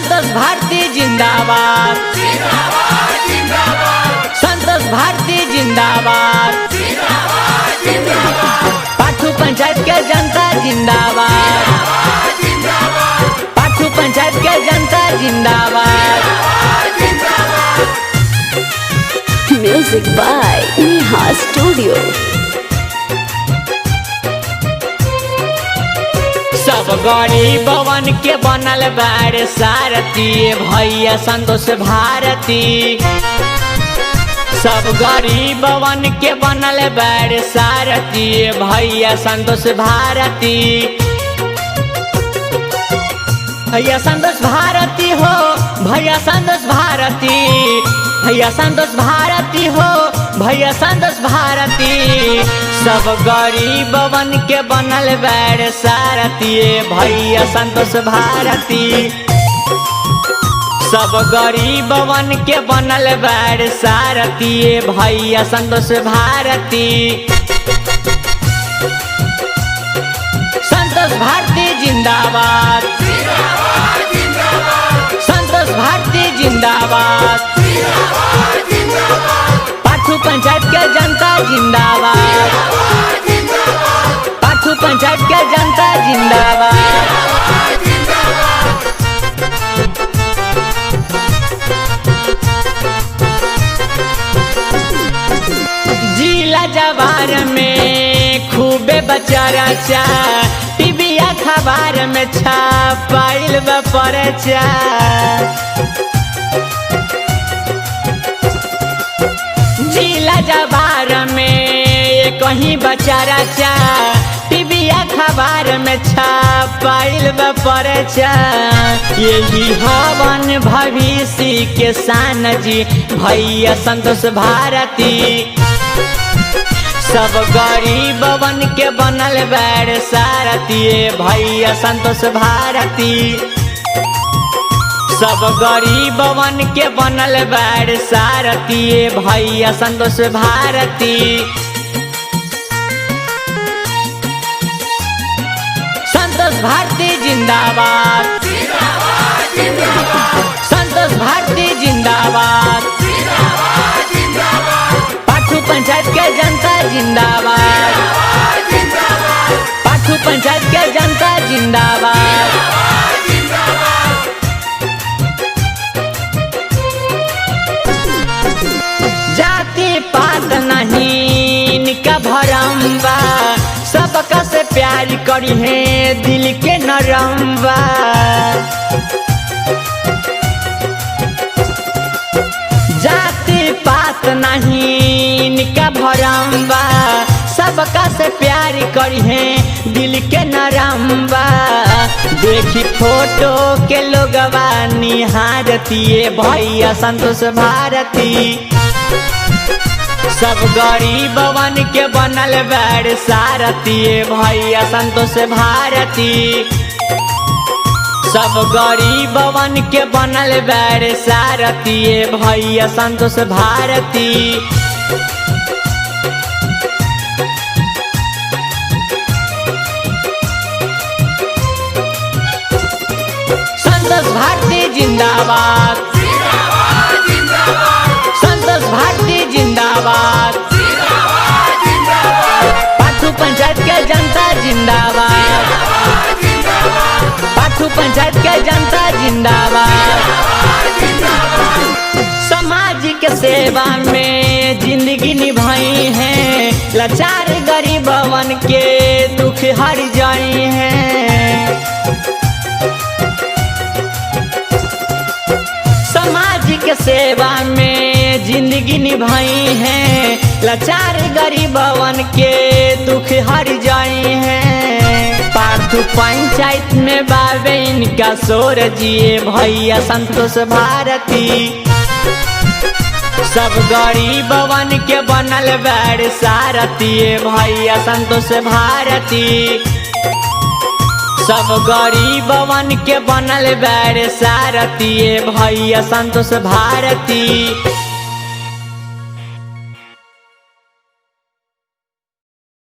संतोष भारती जिंदाबाद, संतोष भारती जिंदाबाद, पाठू पंचायत के जनता जिंदाबाद, पाठू पंचायत के जनता जिंदाबाद। Music by Neha studio. सब गरीबवन के बनल बारे सारथी भैया संतोष भारती, सब गरीबवन के बनल बारे सारथी भैया संतोष भारती। भैया संतोष भारती हो, भैया संतोष भारती, भैया संतोष भारती हो, भैया संतोष भारती। सब गरीबवन के बनल बारे सारथी भैया संतोष भारती, सब गरीबवन के बनल बारे सारथी भैया संतोष भारती। संतोष भारती जिंदाबाद, संतोष भारती जिंदाबाद, पाठू पंचायत के जनता जिंदाबाद, पाठू पंचायत के जनता जिंदाबाद। जिला जवार में खूबे बचारा चा, टीवी अखबार में छापाइल बपरचा। जिला जवार में कहीं बचारा चा, टीवी अखबार में छापाइल बपरचा। यही हवन भविष्य के सान जी भैया संतोष भारती, सब गरीबवन के बनल बारे सारथी भैया संतोष भारती, सब गरीबवन के बनल बारे सारथी भैया संतोष भारती। संतोष भारती जिंदाबाद, संतोष भारती जिंदाबाद, पाठू पंचायत के जनता जिंदाबाद, पाठू पंचायत के जनता जिंदाबाद। जाति पात नहीं निका भरम्बा, सबका से प्यार करी है दिल के नरम्बा। जाति पात नहीं निका भरम्बा, सबका से प्यार करी है दिल के नरम्बा। देखी फोटो के लोगवा निहारती भैया संतोष भारती, सब गरीबवन के बनल बारे सारथी भैया संतोष भारती, सब गरीबवन के बनल बारे सारथी भैया संतोष भारती। संतोष भारती जिंदाबाद, संतोष भारती जिंदाबाद, पाठू पंचायत के जनता जिंदाबाद, पाठू पंचायत के जनता जिंदाबाद। समाज के सेवा में जिंदगी निभाई है, लाचार गरीबवन के दुख हर जाई है। समाज के सेवा में जिंदगी निभाई है, लाचार गरीबवन के दुख हर जाई है। पाठू पंचायत में बाबे इनका शोर जिए भैया संतोष भारती, सब गरीबवन के बनल बारे सारथी भैया संतोष भारती, सब गरीबवन के बनल बारे सारथी भैया संतोष भारती।